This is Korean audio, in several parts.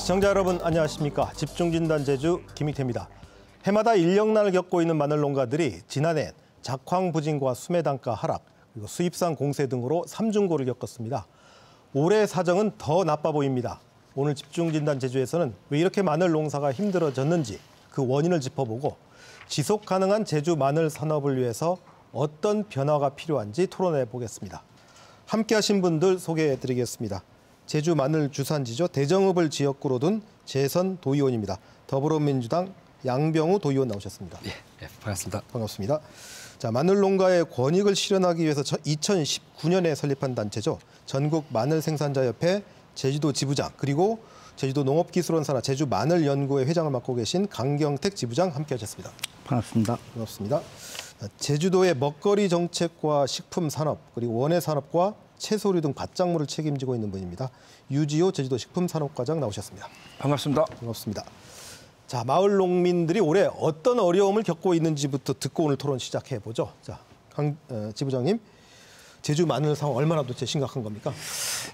시청자 여러분 안녕하십니까. 집중진단 제주 김익태입니다. 해마다 인력난을 겪고 있는 마늘 농가들이 지난해 작황 부진과 수매 단가 하락, 그리고 수입산 공세 등으로 삼중고를 겪었습니다. 올해 사정은 더 나빠 보입니다. 오늘 집중진단 제주에서는 왜 이렇게 마늘 농사가 힘들어졌는지 그 원인을 짚어보고 지속 가능한 제주 마늘 산업을 위해서 어떤 변화가 필요한지 토론해 보겠습니다. 함께 하신 분들 소개해 드리겠습니다. 제주 마늘 주산지죠. 대정읍을 지역구로 둔 재선 도의원입니다. 더불어민주당 양병우 도의원 나오셨습니다. 예, 반갑습니다. 반갑습니다. 자, 마늘 농가의 권익을 실현하기 위해서 2019년에 설립한 단체죠. 전국 마늘 생산자협회 제주도 지부장, 그리고 제주도 농업기술원산하 제주 마늘연구회 회장을 맡고 계신 강경택 지부장 함께하셨습니다. 반갑습니다. 반갑습니다. 제주도의 먹거리 정책과 식품 산업, 그리고 원예 산업과 채소류 등 밭작물을 책임지고 있는 분입니다. 유지호 제주도 식품산업과장 나오셨습니다. 반갑습니다. 반갑습니다. 자, 마을 농민들이 올해 어떤 어려움을 겪고 있는지부터 듣고 오늘 토론 시작해 보죠. 자, 강 지부장님, 제주 마늘 상황 얼마나 도대체 심각한 겁니까?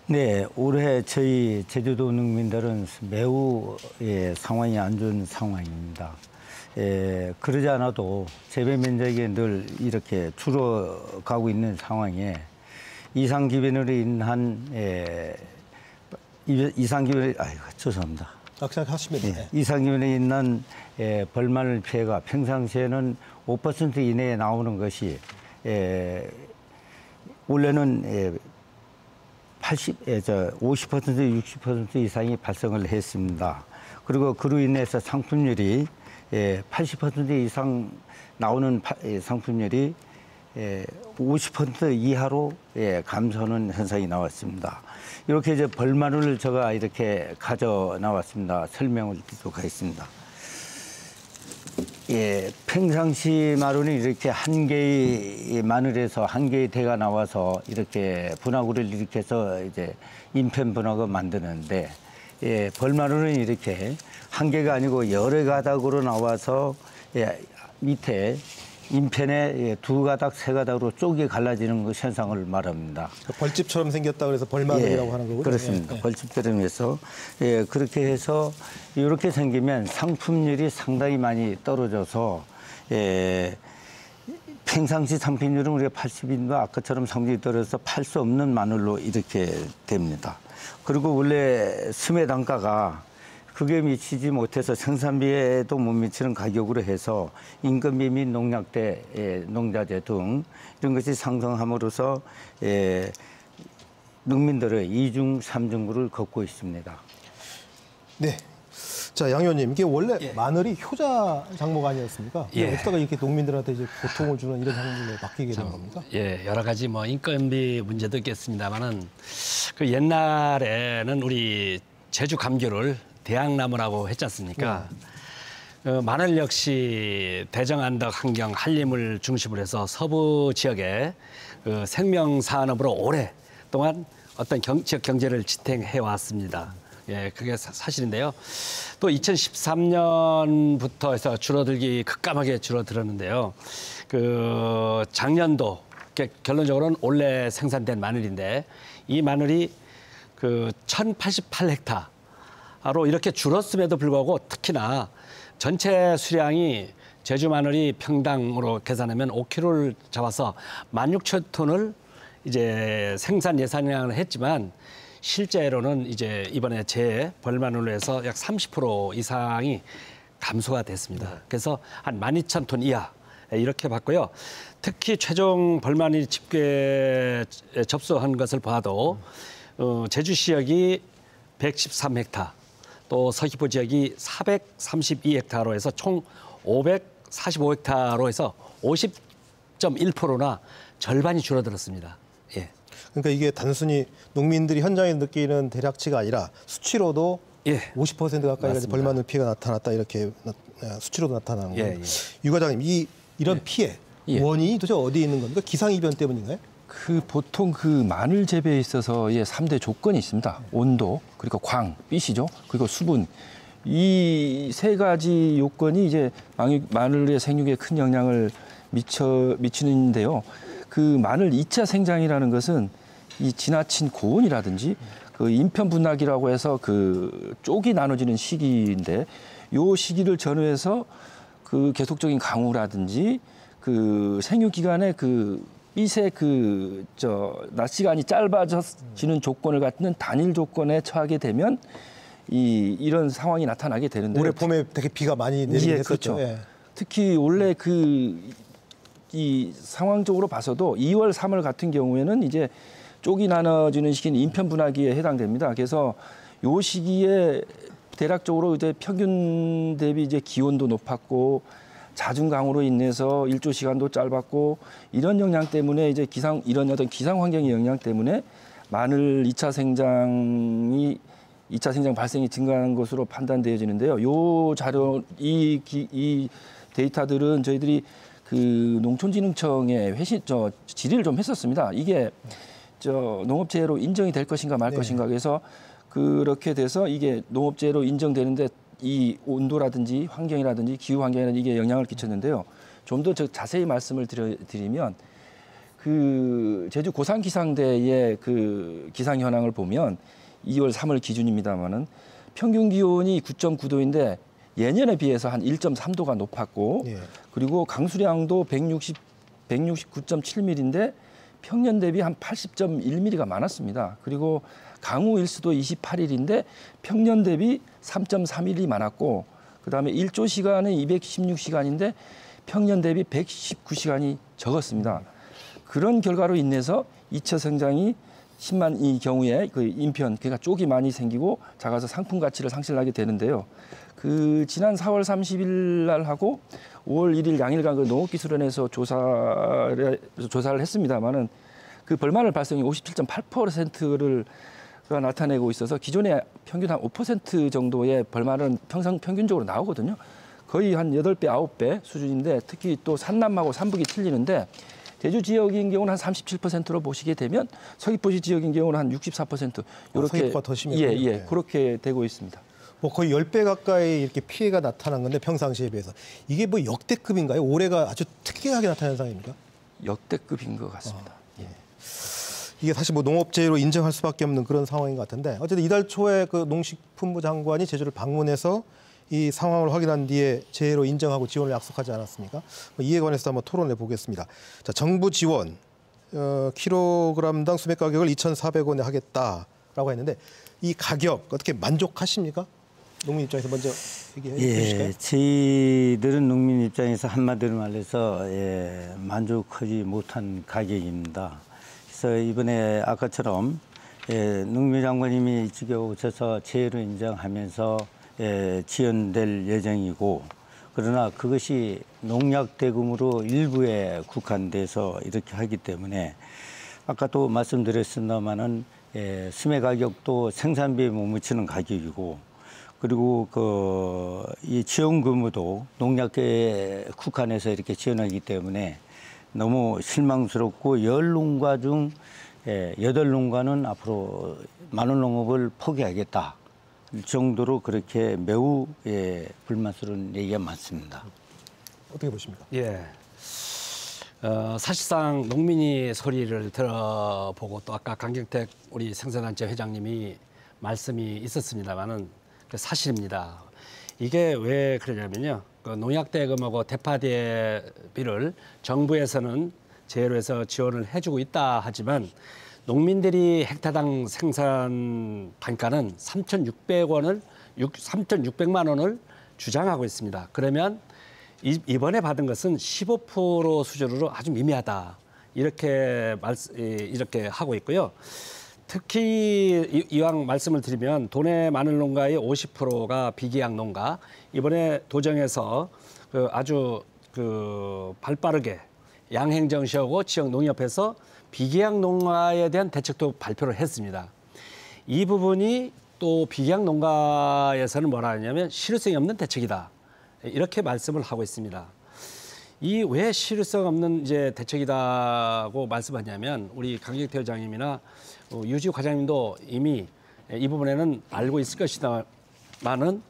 네, 올해 저희 제주도 농민들은 매우 상황이 안 좋은 상황입니다. 그러지 않아도 재배 면적이 늘 이렇게 줄어가고 있는 상황에 이상기근으로 인한 죄송합니다. 하시면 돼요. 이상기근으로 인한 벌마늘 피해가 평상시에는 5% 이내에 나오는 것이 원래는 50%, 60% 이상이 발생을 했습니다. 그리고 그로 인해서 상품률이 80% 이상 나오는 상품률이 50% 이하로 감소하는 현상이 나왔습니다. 이렇게 이제 벌마늘을 제가 이렇게 가져 나왔습니다. 설명을 드리도록 하겠습니다. 평상시 마늘은 이렇게 한 개의 마늘에서 한 개의 대가 나와서 이렇게 분화구를 일으켜서 이제 인편 분화가 만드는데, 벌마늘은 이렇게 한 개가 아니고 여러 가닥으로 나와서 밑에 인편에 두 가닥, 세 가닥으로 쪼개 갈라지는 그 현상을 말합니다. 벌집처럼 생겼다 그래서 벌마늘이라고 하는 거군요. 그렇습니다. 벌집처럼 해서 그렇게 해서 이렇게 생기면 상품률이 상당히 많이 떨어져서 평상시 상품률은 우리가 80인도 아까처럼 상품이 떨어져서 팔 수 없는 마늘로 이렇게 됩니다. 그리고 원래 수매 단가가 그게 미치지 못해서 생산비에도 못 미치는 가격으로 해서 인건비 및 농약대, 농자재 등 이런 것이 상승함으로써 농민들의 이중, 삼중구를 겪고 있습니다. 네. 자, 양 의원님, 이게 원래 마늘이 효자 작목 아니었습니까? 어쩌다가 이렇게 농민들한테 이제 고통을 주는 이런 작물로 바뀌게 된 겁니까? 여러 가지 뭐 인건비 문제도 있겠습니다만은 그 옛날에는 우리 제주 감귤을 대학나무라고 했지 않습니까? 마늘 역시 대정안덕 환경 한림을 중심으로 해서 서부 지역의 생명산업으로 오랫동안 어떤 지역 경제를 지탱해 왔습니다. 그게 사실인데요. 또 2013년부터 해서 줄어들기 급감하게 줄어들었는데요. 작년도 결론적으로는 올해 생산된 마늘인데 이 마늘이 1088헥타로 이렇게 줄었음에도 불구하고 특히나 전체 수량이 제주 마늘이 평당으로 계산하면 5kg를 잡아서 16,000톤을 이제 생산 예상량을 했지만 실제로는 이제 이번에 재벌마늘로 해서 약 30% 이상이 감소가 됐습니다. 그래서 한 12,000톤 이하 이렇게 봤고요. 특히 최종 벌마늘 집계에 접수한 것을 봐도 제주 지역이 113헥타, 또 서귀포 지역이 432헥타로 해서 총 545헥타로 해서 50.1%나 절반이 줄어들었습니다. 그러니까 이게 단순히 농민들이 현장에 느끼는 대략치가 아니라 수치로도 50% 가까이가 벌마늘 피해가 나타났다 이렇게 수치로도 나타나는 거예요. 유 과장님, 이런 피해 원인이 도대체 어디에 있는 겁니까? 기상이변 때문인가요? 보통 마늘 재배에 있어서 3대 조건이 있습니다. 온도, 그리고 광, 빛이죠. 그리고 수분. 이 세 가지 요건이 이제 마늘의 생육에 큰 영향을 미치는데요. 마늘 2차 생장이라는 것은 이 지나친 고온이라든지 그 인편 분화기라고 해서 그 쪽이 나눠지는 시기인데 요 시기를 전후해서 그 계속적인 강우라든지 그 생육 기간에 그 빗의 낮 시간이 짧아지는 조건을 갖는 단일 조건에 처하게 되면 이런 상황이 나타나게 되는데 올해 봄에 되게 비가 많이 내리긴 했었죠. 그렇죠. 예. 특히 원래 이 상황적으로 봐서도 2월, 3월 같은 경우에는 이제 쪽이 나눠지는 시기는 인편 분화기에 해당됩니다. 그래서 요 시기에 대략적으로 이제 평균 대비 이제 기온도 높았고 잦은 강우로 인해서 일조 시간도 짧았고 이런 영향 때문에 이제 이런 어떤 기상 환경의 영향 때문에 마늘 2차 생장 발생이 증가한 것으로 판단되어지는데요. 요 자료 이 데이터들은 저희들이 그 농촌진흥청에 질의를 좀 했었습니다. 이게 농업재해로 인정이 될 것인가 말 것인가 그래서 그렇게 돼서 이게 농업재해로 인정되는데 이 온도라든지 환경이라든지 기후 환경에는 이게 영향을 끼쳤는데요. 좀 더 자세히 말씀을 드리면 그 제주 고산기상대의 그 기상 현황을 보면 2월, 3월 기준입니다만은 평균 기온이 9.9도인데 예년에 비해서 한 1.3도가 높았고 그리고 강수량도 169.7mm인데 평년 대비 한 80.1mm가 많았습니다. 그리고 강우 일수도 28일인데 평년 대비 3.3mm 많았고 그다음에 일조 시간은 216시간인데 평년 대비 119시간이 적었습니다. 그런 결과로 인해서 2차 생장이 심한 이 경우에 그 인편 그러니까 쪽이 많이 생기고 작아서 상품 가치를 상실하게 되는데요. 그 지난 4월 30일 날 하고 5월 1일 양일간 그 농업기술원에서 조사를 했습니다만은 그 벌마늘 발생이 57.8%를 나타내고 있어서 기존에 평균 한 5% 정도의 벌마늘은 평균적으로 나오거든요. 거의 한 8배, 9배 수준인데 특히 또 산남하고 산북이 틀리는데 제주 지역인 경우는 한 37%로 보시게 되면 서귀포시 지역인 경우는 한 64% 이렇게 서귀포가 더 심해요. 그렇게 되고 있습니다. 뭐 거의 10배 가까이 이렇게 피해가 나타난 건데 평상시에 비해서 이게 뭐 역대급인가요? 올해가 아주 특이하게 나타난 현상입니까? 역대급인 것 같습니다. 이게 사실 뭐 농업재해로 인정할 수밖에 없는 그런 상황인 것 같은데 어쨌든 이달 초에 그 농식품부 장관이 제주를 방문해서 이 상황을 확인한 뒤에 재해로 인정하고 지원을 약속하지 않았습니까? 이에 관해서 한번 토론해 보겠습니다. 자, 정부 지원 킬로그램당 수매 가격을 2,400원에 하겠다라고 했는데 이 가격 어떻게 만족하십니까? 농민 입장에서 먼저 얘기해 주실까요? 저희들은 농민 입장에서 한마디로 말해서 만족하지 못한 가격입니다. 그래서 이번에 아까처럼 농미 장관님이 이쪽에 오셔서 재해로 인정하면서 지연될 예정이고 그러나 그것이 농약 대금으로 일부에 국한돼서 이렇게 하기 때문에 아까도 말씀드렸습니다마는 수매 가격도 생산비에 못 미치는 가격이고 그리고 이 지원 의무도 농약에 국한해서 이렇게 지원하기 때문에 너무 실망스럽고 10농가 중 8농가는 앞으로 마늘 농업을 포기하겠다. 정도로 그렇게 매우 불만스러운 얘기가 많습니다. 어떻게 보십니까? 사실상 농민이 소리를 들어보고 또 아까 강경택 우리 생산단체 회장님이 말씀이 있었습니다만은 사실입니다. 이게 왜 그러냐면요. 그 농약 대금하고 대파 대비를 정부에서는 제로 해서 지원을 해주고 있다 하지만 농민들이 헥타당 생산 단가는 3,600만 원을 주장하고 있습니다. 그러면 이번에 받은 것은 15% 수준으로 아주 미미하다. 이렇게 하고 있고요. 특히 이왕 말씀을 드리면 도내 마늘 농가의 50%가 비기약 농가. 이번에 도정에서 아주 발빠르게 양행정시하고 지역 농협에서 비기약 농가에 대한 대책도 발표를 했습니다. 이 부분이 또 비기약 농가에서는 뭐라 하냐면 실효성이 없는 대책이다. 이렇게 말씀을 하고 있습니다. 이 왜 실효성 없는 이제 대책이다고 말씀하냐면 우리 강경태 회장님이나 유지 과장님도 이미 이 부분에는 알고 있을 것이다만은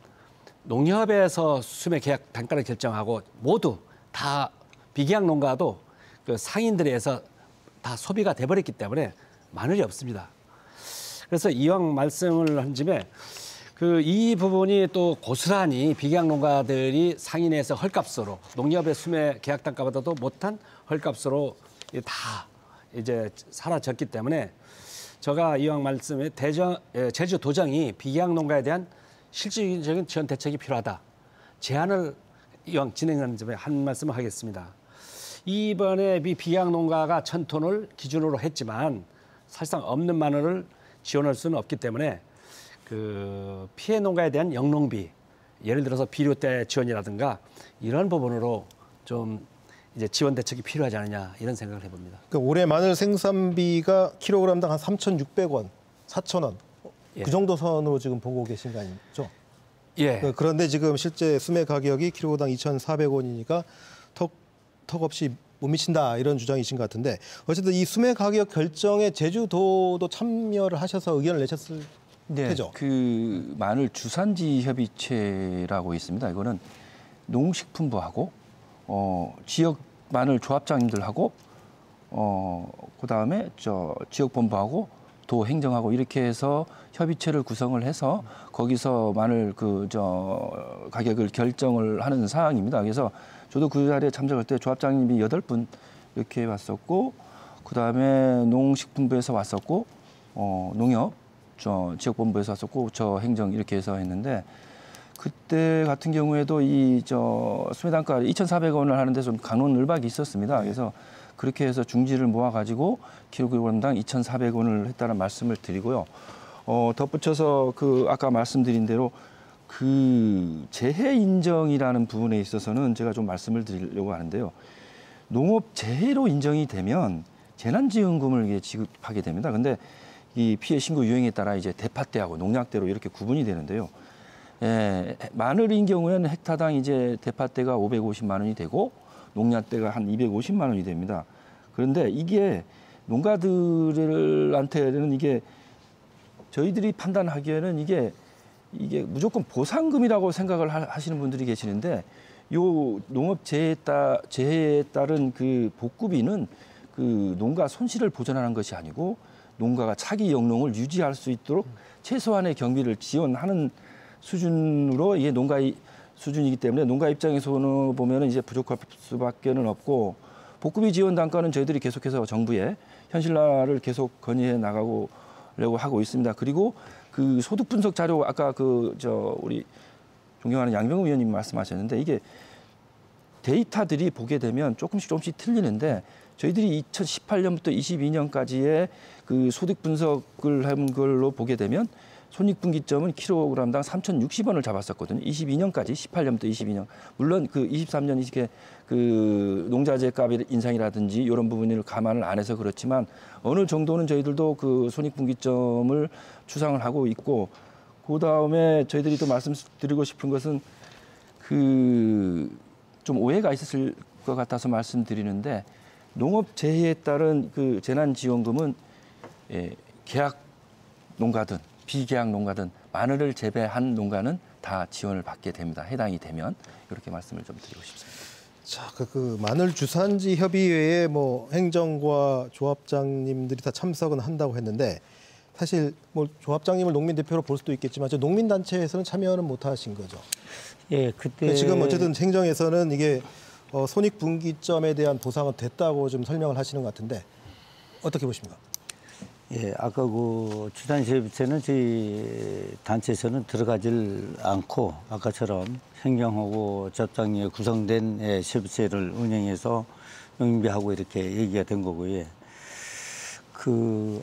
농협에서 수매 계약 단가를 결정하고 모두 다 비기약 농가도 그 상인들에 의해서 다 소비가 돼버렸기 때문에 마늘이 없습니다. 그래서 이왕 말씀을 한 김에 이 부분이 또 고스란히 비계약 농가들이 상인에서 헐값으로 농협의 수매 계약 단가보다도 못한 헐값으로 다 이제 사라졌기 때문에 제가 이왕 말씀에 제주 도정이 비계약 농가에 대한 실질적인 지원 대책이 필요하다. 제안을 이왕 진행하는 점에 한 말씀을 하겠습니다. 이번에 비계약 농가가 1,000톤을 기준으로 했지만 사실상 없는 마늘을 지원할 수는 없기 때문에 피해 농가에 대한 영농비, 예를 들어서 비료대 지원이라든가 이런 부분으로 좀 이제 지원 대책이 필요하지 않느냐 이런 생각을 해봅니다. 그러니까 올해 마늘 생산비가 킬로그램당 한 3,600원, 4,000원 그 정도 선으로 지금 보고 계신 거 아니죠? 예. 그런데 지금 실제 수매 가격이 킬로당 2,400원이니까 턱없이 못 미친다 이런 주장이신 것 같은데 어쨌든 이 수매 가격 결정에 제주도도 참여를 하셔서 의견을 내셨을 테죠? 그 마늘 주산지 협의체라고 있습니다. 이거는 농식품부하고 지역 마늘 조합장님들하고 그다음에 지역 본부하고 도 행정하고 이렇게 해서 협의체를 구성을 해서 거기서 마늘 가격을 결정을 하는 사항입니다. 그래서 저도 그 자리에 참석할 때 조합장님이 8분 이렇게 왔었고 그다음에 농식품부에서 왔었고 농협 지역본부에서 왔었고 저 행정 이렇게 해서 했는데 그때 같은 경우에도 수매단가 2,400원을 하는데 좀 강론을박이 있었습니다. 그래서 그렇게 해서 중지를 모아가지고 킬로그램당 2,400원을 했다는 말씀을 드리고요. 덧붙여서 아까 말씀드린 대로 재해 인정이라는 부분에 있어서는 제가 좀 말씀을 드리려고 하는데요. 농업 재해로 인정이 되면 재난지원금을 이게 지급하게 됩니다. 근데 이 피해 신고 유형에 따라 이제 대파대하고 농약대로 이렇게 구분이 되는데요. 마늘인 경우에는 헥타당 이제 대파대가 550만 원이 되고 농약대가 한 250만 원이 됩니다. 그런데 이게 농가들한테는 이게 저희들이 판단하기에는 이게 무조건 보상금이라고 생각을 하시는 분들이 계시는데 요 농업 재해에 따른 그 복구비는 농가 손실을 보전하는 것이 아니고 농가가 차기 영농을 유지할 수 있도록 최소한의 경비를 지원하는 수준으로 이게 농가 수준이기 때문에 농가 입장에서는 보면은 이제 부족할 수밖에는 없고 복구비 지원 단가는 저희들이 계속해서 정부에 현실화를 계속 건의해 나가려고 하고 있습니다. 그리고 소득 분석 자료 아까 우리 존경하는 양병우 의원님 말씀하셨는데 이게 데이터들이 보게 되면 조금씩 틀리는데 저희들이 2018년부터 22년까지의 소득 분석을 한 걸로 보게 되면 손익분기점은 킬로그램당 3,060원을 잡았었거든요. 22년까지 18년부터 22년. 물론 23년 이렇게 농자재 값의 인상이라든지 이런 부분을 감안을 안 해서 그렇지만 어느 정도는 저희들도 손익분기점을 추상을 하고 있고 그다음에 저희들이 또 말씀드리고 싶은 것은 좀 오해가 있었을 것 같아서 말씀드리는데 농업 재해에 따른 재난지원금은 계약 농가든 비계약 농가든 마늘을 재배한 농가는 다 지원을 받게 됩니다. 해당이 되면 이렇게 말씀을 좀 드리고 싶습니다. 자, 마늘 주산지 협의회에 행정과 조합장님들이 다 참석은 한다고 했는데 사실 조합장님을 농민 대표로 볼 수도 있겠지만 농민 단체에서는 참여는 못 하신 거죠. 예, 그때 지금 어쨌든 행정에서는 이게 손익분기점에 대한 보상은 됐다고 좀 설명을 하시는 것 같은데 어떻게 보십니까? 예, 아까 주산시협의체는 저희 단체에서는 들어가질 않고 아까처럼 행정하고 접장에 구성된 시협의체를 운영해서 농민비하고 이렇게 얘기가 된 거고요.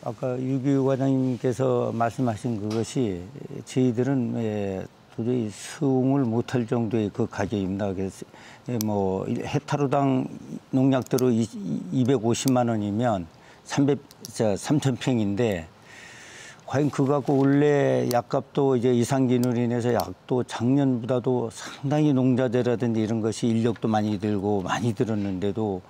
아까 유기우 과장님께서 말씀하신 그것이 저희들은 도저히 수긍을 못할 정도의 가격입니다. 그래서 헥타르당 농약대로 250만 원이면 3,000평인데 과연 그거 갖고 원래 약값도 이제 이상기후로 인해서 약도 작년보다도 상당히 농자재라든지 이런 것이 인력도 많이 들고 많이 들었는데도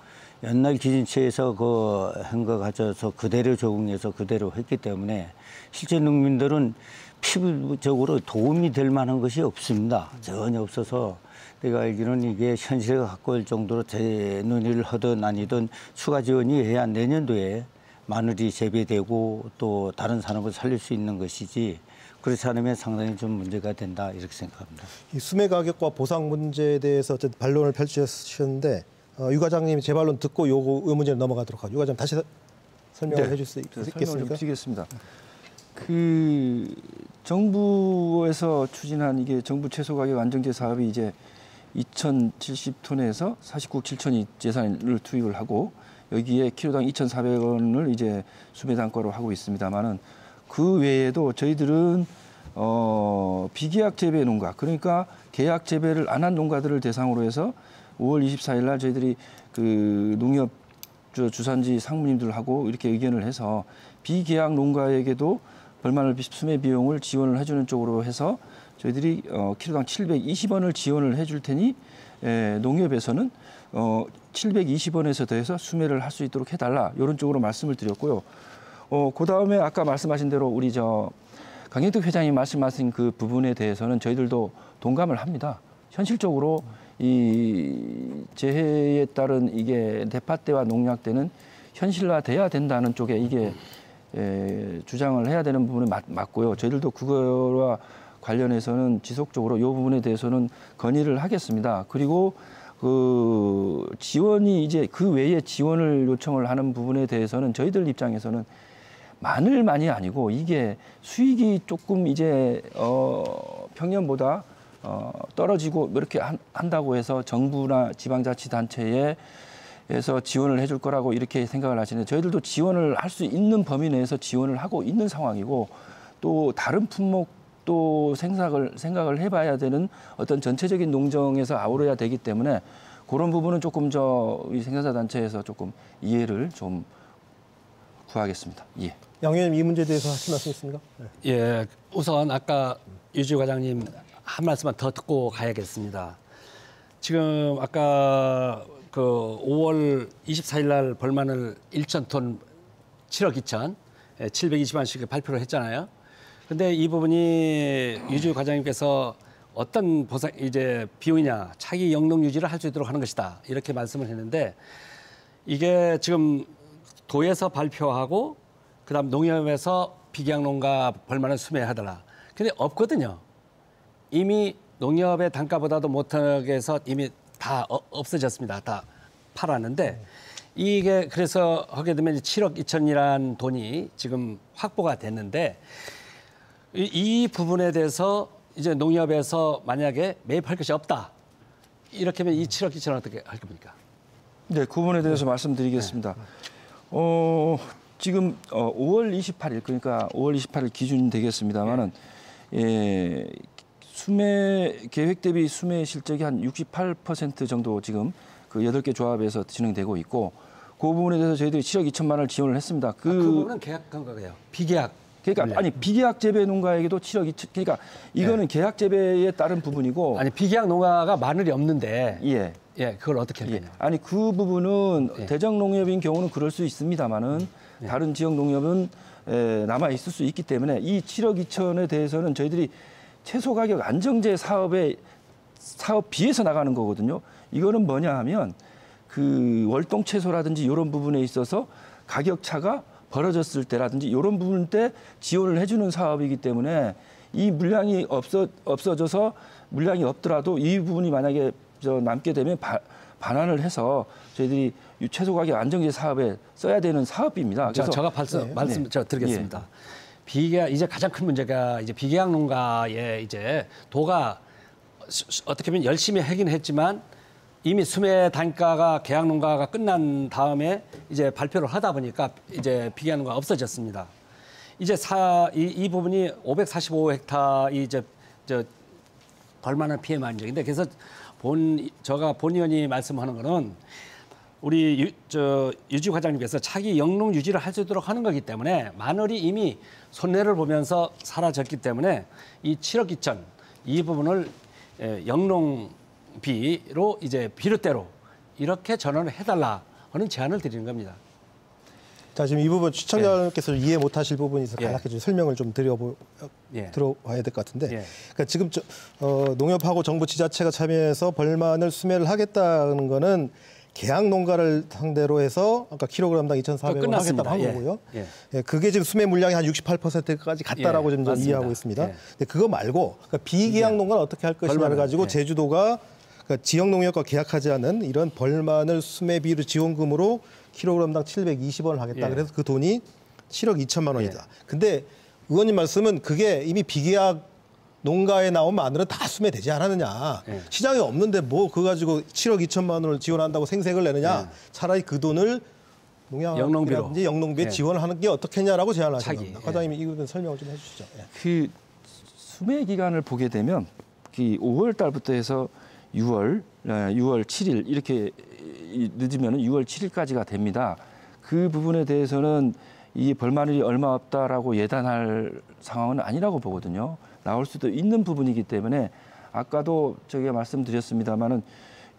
옛날 기준치에서 한 거 가져서 그대로 적응해서 그대로 했기 때문에 실제 농민들은 피부적으로 도움이 될 만한 것이 없습니다. 전혀 없어서 내가 알기로는 이게 현실에 갖고 올 정도로 재논의를 하든 아니든 추가 지원이 해야 내년도에 마늘이 재배되고 또 다른 산업을 살릴 수 있는 것이지 그렇지 않으면 상당히 좀 문제가 된다 이렇게 생각합니다. 이 수매 가격과 보상 문제에 대해서 어쨌든 반론을 펼치셨는데 유 과장님이 제 반론 듣고 이 문제로 넘어가도록 하죠. 유 과장 다시 설명을 해줄 수 있겠습니까? 설명을 좀 드리겠습니다. 그 정부에서 추진한 이게 정부 채소 가격 안정제 사업이 이제 2,070톤에서 49억 7천이 예산을 투입을 하고 여기에 키로당 2,400원을 이제 수매 단가로 하고 있습니다만은 그 외에도 저희들은 비계약 재배 농가 그러니까 계약 재배를 안 한 농가들을 대상으로 해서 5월 24일 날 저희들이 그 농협 주산지 상무님들하고 이렇게 의견을 해서 비계약 농가에게도 벌마늘 수매 비용을 지원을 해주는 쪽으로 해서 저희들이 키로당 720원을 지원을 해줄 테니 농협에서는 720원에서 더해서 수매를 할 수 있도록 해달라 이런 쪽으로 말씀을 드렸고요. 그 다음에 아까 말씀하신 대로 우리 강영택 회장님 말씀하신 그 부분에 대해서는 저희들도 동감을 합니다. 현실적으로 이 재해에 따른 이게 대파 때와 농약 때는 현실화돼야 된다는 쪽에 이게 주장을 해야 되는 부분이 맞고요. 저희들도 그거와 관련해서는 지속적으로 이 부분에 대해서는 건의를 하겠습니다. 그리고 그 지원이 이제 그 외에 지원을 요청을 하는 부분에 대해서는 저희들 입장에서는 마늘만이 아니고 이게 수익이 조금 이제 평년보다 떨어지고 이렇게 한다고 해서 정부나 지방자치단체에서 지원을 해줄 거라고 이렇게 생각을 하시는데 저희들도 지원을 할 수 있는 범위 내에서 지원을 하고 있는 상황이고 또 다른 품목도 생각을 해봐야 되는 어떤 전체적인 농정에서 아우러야 되기 때문에 그런 부분은 조금 우리 생산자 단체에서 조금 이해를 좀 구하겠습니다. 예. 양 의원님 이 문제에 대해서 하실 말씀 있습니까? 네. 예, 우선 아까 유지 과장님 한 말씀만 더 듣고 가야겠습니다. 지금 아까 그 5월 24일 날 벌마늘 1,000톤 7억 2천 720만씩 발표를 했잖아요. 근데 이 부분이 유지 과장님께서 어떤 보상 이제 비용이냐 차기 영농 유지를 할 수 있도록 하는 것이다 이렇게 말씀을 했는데 이게 지금 도에서 발표하고 그다음 농협에서 비계약 농가 벌마늘 수매하더라. 근데 없거든요. 이미 농협의 단가보다도 못하게 해서 이미 다 없어졌습니다. 다 팔았는데 이게 그래서 하게 되면 7억 2천이라는 돈이 지금 확보가 됐는데 이 부분에 대해서 이제 농협에서 만약에 매입할 것이 없다. 이렇게 하면 이 7억 2천은 어떻게 할 겁니까? 네, 그 부분에 대해서 말씀드리겠습니다. 지금 5월 28일 그러니까 5월 28일 기준 되겠습니다만은 수매 계획 대비 수매 실적이 한 68% 정도 지금 그 8개 조합에서 진행되고 있고 그 부분에 대해서 저희들이 7억 2천만 원을 지원을 했습니다. 그 부분은 계약한 거예요. 비계약. 그러니까 아니 비계약 재배 농가에게도 7억 2천 그러니까 이거는 계약 재배에 따른 부분이고 아니 비계약 농가가 마늘이 없는데 예, 그걸 어떻게 할 거냐? 아니 그 부분은 대정 농협인 경우는 그럴 수 있습니다만은 다른 지역 농협은 남아 있을 수 있기 때문에 이 7억 2천에 대해서는 저희들이 채소 가격 안정제 사업비에서 나가는 거거든요. 이거는 뭐냐 하면 그 월동 채소라든지 이런 부분에 있어서 가격 차가 벌어졌을 때라든지 이런 부분 때 지원을 해주는 사업이기 때문에 이 물량이 없어져서 물량이 없더라도 이 부분이 만약에 남게 되면 반환을 해서 저희들이 채소 가격 안정제 사업에 써야 되는 사업비입니다. 그래서 제가 말씀 드리겠습니다. 비계약 이제 가장 큰 문제가 이제 비계약 농가의 이제 도가 어떻게 보면 열심히 하긴 했지만 이미 수매 단가가 계약 농가가 끝난 다음에 이제 발표를 하다 보니까 이제 비계약 농가가 없어졌습니다. 이제 이 부분이 545헥타 이제 벌만한 피해 만적인데 그래서 본 의원이 말씀하는 거는 우리 유지 과장님께서 차기 영농 유지를 할 수 있도록 하는 거기 때문에 마늘이 이미 손해를 보면서 사라졌기 때문에 이 7억 2천 이 부분을 영농비로 이제 비료대로 이렇게 전환을 해달라 하는 제안을 드리는 겁니다. 자, 지금 이 부분 시청자님께서 이해 못하실 부분이 있어서 간략히 좀 설명을 좀 들어봐야 될 것 같은데, 그러니까 지금 농협하고 정부 지자체가 참여해서 벌마늘 수매를 하겠다는 거는 계약 농가를 상대로 해서 아까 킬로그램당 2,400원 하겠다고 한 거고요. 그게 지금 수매 물량이 한 68%까지 갔다라고 좀 이해하고 있습니다. 근데 그거 말고 그러니까 비계약 농가는 어떻게 할 것이냐를 가지고 제주도가 그러니까 지역 농협과 계약하지 않은 이런 벌마늘 수매 비율 지원금으로 킬로그램당 720원을 하겠다. 그래서 그 돈이 7억 2천만 원이다. 근데 의원님 말씀은 그게 이미 비계약 농가에 나온 마늘은 다 수매되지 않았느냐. 시장이 없는데 뭐 그거 가지고 7억 2천만 원을 지원한다고 생색을 내느냐. 차라리 그 돈을 농약이라든지 영농비에 지원을 하는 게 어떻겠냐라고 제안을 하신 겁니다. 과장님이 이 부분 설명을 좀 해주시죠. 그 수매 기간을 보게 되면 5월 달부터 해서 6월 7일 이렇게 늦으면 6월 7일까지가 됩니다. 그 부분에 대해서는 이 벌마늘이 얼마 없다라고 예단할 상황은 아니라고 보거든요. 나올 수도 있는 부분이기 때문에 아까도 제가 말씀드렸습니다마는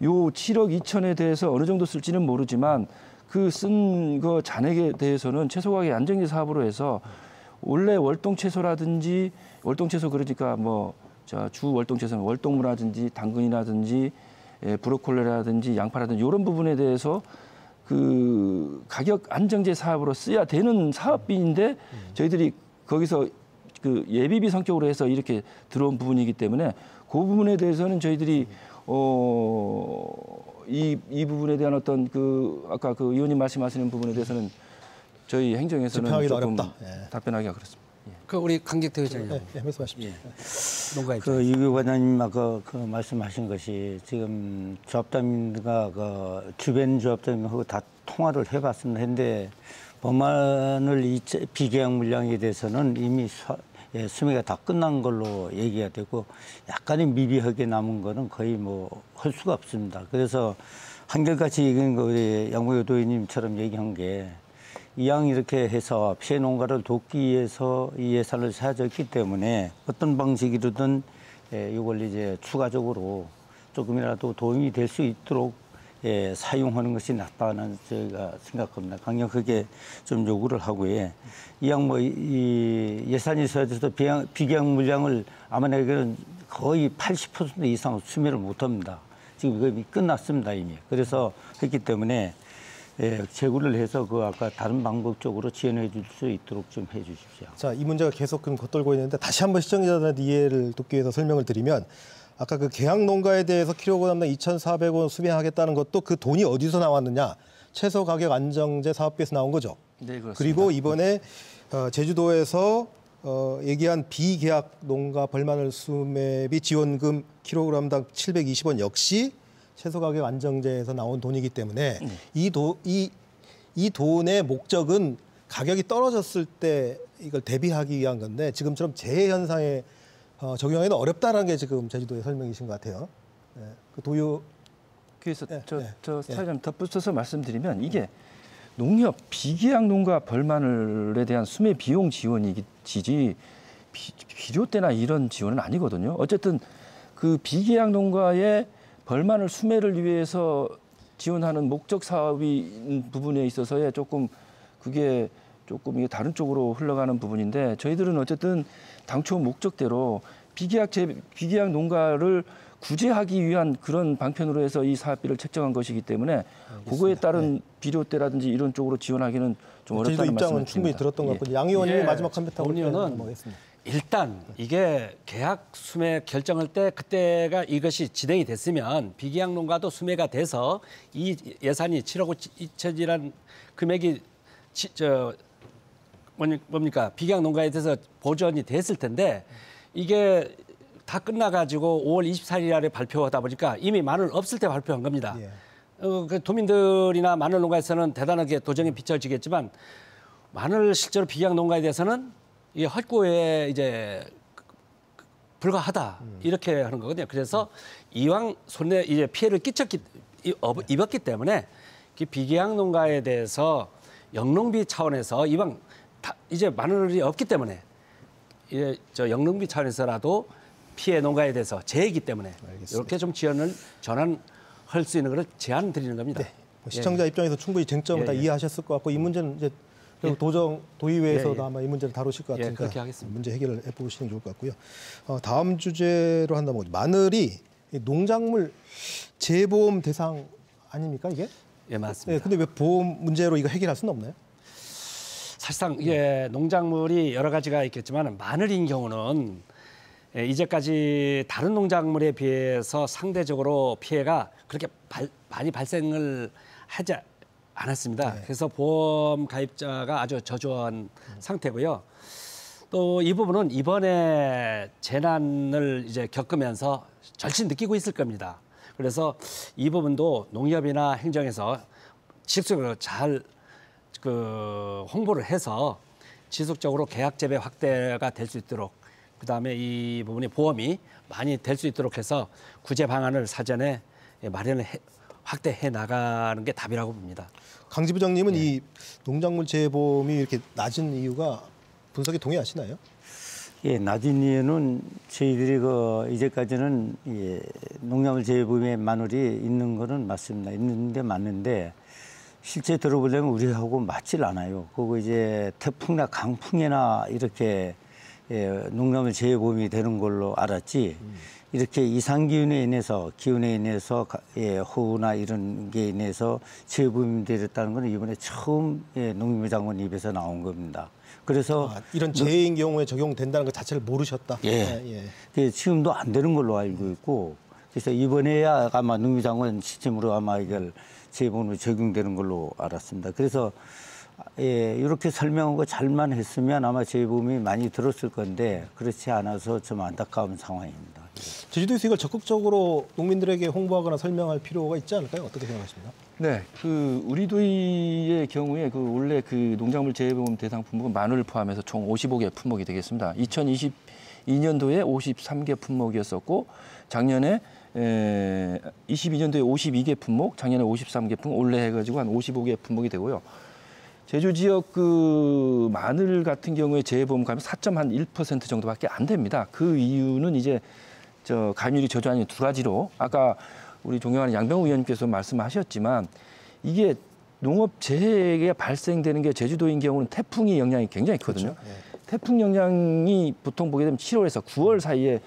요 7억 2천에 대해서 어느 정도 쓸지는 모르지만 그 쓴 거 잔액에 대해서는 채소가게 안정제 사업으로 해서 원래 월동 채소라든지 월동 채소 그러니까 주 월동 채소는 월동무라든지 당근이라든지 브로콜리라든지 양파라든지 이런 부분에 대해서 그 가격 안정제 사업으로 써야 되는 사업비인데 저희들이 거기서 그 예비비 성격으로 해서 이렇게 들어온 부분이기 때문에 그 부분에 대해서는 저희들이 이 부분에 대한 어떤 그 아까 그 의원님 말씀하시는 부분에 대해서는 저희 행정에서는 조금 어렵다. 답변하기가 그렇습니다. 그 우리 강경태 의장님. 말씀하십시오. 농가 그 이규 과장님 아까 그 말씀하신 것이 지금 조합장님과 그 주변 조합장님하고 다 통화를 해봤습니다. 했는데 벌마늘 비계약 물량에 대해서는 이미 수매가 다 끝난 걸로 얘기가 되고 약간의 미비하게 남은 거는 거의 할 수가 없습니다. 그래서 한결같이 얘기한 거 우리 양봉효 도의원님처럼 얘기한 게 이왕 이렇게 해서 피해 농가를 돕기 위해서 이 예산을 사줬기 때문에 어떤 방식이든 이걸 이제 추가적으로 조금이라도 도움이 될 수 있도록 사용하는 것이 낫다는 저희가 생각합니다. 강력하게 좀 요구를 하고요. 이왕 이 예산이 있어도 비계약 물량을 아마 내게는 거의 80% 이상 수매를 못합니다. 지금 이거 끝났습니다 이미. 그래서 했기 때문에 재구를 해서 그 아까 다른 방법 쪽으로 지원해 줄 수 있도록 좀 해 주십시오. 자, 이 문제가 계속 겉돌고 있는데 다시 한번 시청자들한테 이해를 돕기 위해서 설명을 드리면 아까 그 계약 농가에 대해서 킬로그램당 2,400원 수매하겠다는 것도 그 돈이 어디서 나왔느냐? 채소 가격 안정제 사업비에서 나온 거죠. 네, 그렇습니다. 그리고 이번에 제주도에서 얘기한 비계약 농가 벌마늘 수매비 지원금 킬로그램당 720원 역시 채소 가격 안정제에서 나온 돈이기 때문에 이 돈의 목적은 가격이 떨어졌을 때 이걸 대비하기 위한 건데 지금처럼 재해 현상에 적용하기는 어렵다는 게 지금 제주도의 설명이신 것 같아요. 그 도요. 그래서 저 사회자님 덧붙여서 말씀드리면 이게 농협 비계약 농가 벌마늘에 대한 수매 비용 지원이지 비료 때나 이런 지원은 아니거든요. 어쨌든 그 비계약 농가의 벌마늘 수매를 위해서 지원하는 목적 사업이 부분에 있어서의 조금 그게 조금 이게 다른 쪽으로 흘러가는 부분인데 저희들은 어쨌든 당초 목적대로 비계약 농가를 구제하기 위한 그런 방편으로 해서 이 사업비를 책정한 것이기 때문에 알겠습니다. 그거에 따른 비료대라든지 이런 쪽으로 지원하기는 좀 어렵다는 입장은 말씀을 충분히 드립니다. 들었던 것 같고 양 의원님이 마지막 컴퓨터 의원은 일단 이게 계약 수매 결정할 때 그때가 이것이 진행이 됐으면 비계약 농가도 수매가 돼서 이 예산이 7억 2천이라는 금액이 뭡니까 비계약 농가에 대해서 보전이 됐을 텐데 이게 다 끝나가지고 5월 24일 날에 발표하다 보니까 이미 마늘 없을 때 발표한 겁니다. 그 도민들이나 마늘 농가에서는 대단하게 도전이 비춰지겠지만 마늘 실제로 비계약 농가에 대해서는 이게 헛고에 이제 불과하다 이렇게 하는 거거든요. 그래서 이왕 손에 이제 피해를 입었기 때문에 비계약 농가에 대해서 영농비 차원에서 이왕 이제 마늘이 없기 때문에 이제 영농비 차원에서라도 피해 농가에 대해서 재해이기 때문에 알겠습니다. 이렇게 좀 전환할 수 있는 것을 제안 드리는 겁니다. 네. 시청자 입장에서 충분히 쟁점을 다 이해하셨을 것 같고 이 문제는 이제 도의회에서도 아마 이 문제를 다루실 것 같으니까 그렇게 하겠습니다. 문제 해결을 해보시는 게 좋을 것 같고요. 다음 주제로 한다면 마늘이 농작물 재보험 대상 아닙니까 이게? 예, 맞습니다. 근데 왜 보험 문제로 이거 해결할 수는 없나요? 사실상 농작물이 여러 가지가 있겠지만 마늘인 경우는 이제까지 다른 농작물에 비해서 상대적으로 피해가 그렇게 많이 발생을 하지 않았습니다. 그래서 보험 가입자가 아주 저조한 상태고요. 또 이 부분은 이번에 재난을 이제 겪으면서 절실히 느끼고 있을 겁니다. 그래서 이 부분도 농협이나 행정에서 지속적으로 잘 홍보를 해서 지속적으로 계약 재배 확대가 될 수 있도록, 그다음에 이 부분이 보험이 많이 될 수 있도록 해서 구제 방안을 사전에 마련을 확대해 나가는 게 답이라고 봅니다. 강지 부장님은 이 농작물 재보험이 이렇게 낮은 이유가 분석에 동의하시나요? 예, 낮은 이유는 저희들이 이제까지는 농작물 재보험에 마늘이 있는 거는 맞습니다. 있는데 맞는데 실제 들어보려면 우리하고 맞질 않아요. 그리고 이제 태풍이나 강풍이나 이렇게 농작물 재보험이 되는 걸로 알았지. 이렇게 이상 기운에 인해서 호우나 이런 게 인해서 재보험이 되었다는 건 이번에 처음 농림부 장관 입에서 나온 겁니다. 그래서 이런 재해인 경우에 적용된다는 것 자체를 모르셨다. 지금도 안 되는 걸로 알고 있고, 그래서 이번에야 아마 농림부 장관 시점으로 아마 이걸 재보험으로 적용되는 걸로 알았습니다. 그래서 이렇게 설명하고 잘만 했으면 아마 재보험이 많이 들었을 건데 그렇지 않아서 좀 안타까운 상황입니다. 제주도에서 이걸 적극적으로 농민들에게 홍보하거나 설명할 필요가 있지 않을까요? 어떻게 생각하십니까? 네, 우리 도의의 경우에 원래 농작물 재해보험 대상 품목은 마늘을 포함해서 총 55개 품목이 되겠습니다. 2022년도에 53개 품목이었었고 작년에 22년도에 52개 품목, 작년에 53개 품목, 올해 해가지고 한 55개 품목이 되고요. 제주 지역 마늘 같은 경우에 재해보험 가입 4.1% 정도밖에 안 됩니다. 그 이유는 이제 가입률이 저조한 두 가지로 아까 우리 존경하는 양병우 의원님께서 말씀하셨지만 이게 농업 재해가 발생되는 게 제주도인 경우는 태풍이 영향이 굉장히 크거든요. 그렇죠. 태풍 영향이 보통 보게 되면 7월에서 9월 사이에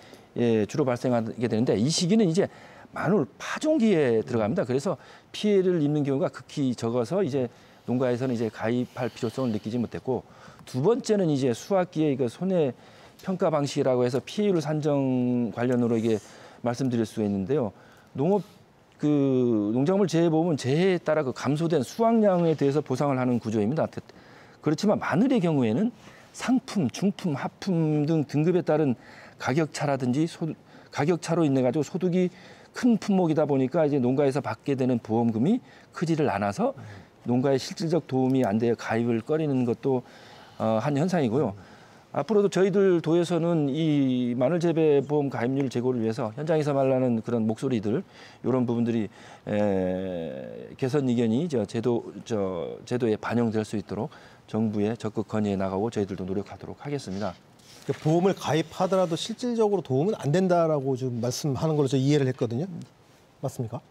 주로 발생하게 되는데 이 시기는 이제 마늘 파종기에 들어갑니다. 그래서 피해를 입는 경우가 극히 적어서 이제 농가에서는 이제 가입할 필요성을 느끼지 못했고, 두 번째는 이제 수확기에 손해 평가 방식이라고 해서 피해율 산정 관련으로 이게 말씀드릴 수가 있는데요. 농작물 재해보험은 재해에 따라 감소된 수확량에 대해서 보상을 하는 구조입니다. 그렇지만 마늘의 경우에는 상품, 중품, 하품 등 등급에 따른 가격차라든지 가격차로 인해 가지고 소득이 큰 품목이다 보니까 이제 농가에서 받게 되는 보험금이 크지를 않아서 농가의 실질적 도움이 안 돼 가입을 꺼리는 것도 한 현상이고요. 앞으로도 저희들 도에서는 이 마늘 재배 보험 가입률 제고를 위해서 현장에서 말하는 그런 목소리들, 이런 부분들이 개선 의견이 제도에 반영될 수 있도록 정부에 적극 건의해 나가고 저희들도 노력하도록 하겠습니다. 보험을 가입하더라도 실질적으로 도움은 안 된다라고 지금 말씀하는 걸로 저 이해를 했거든요. 맞습니까?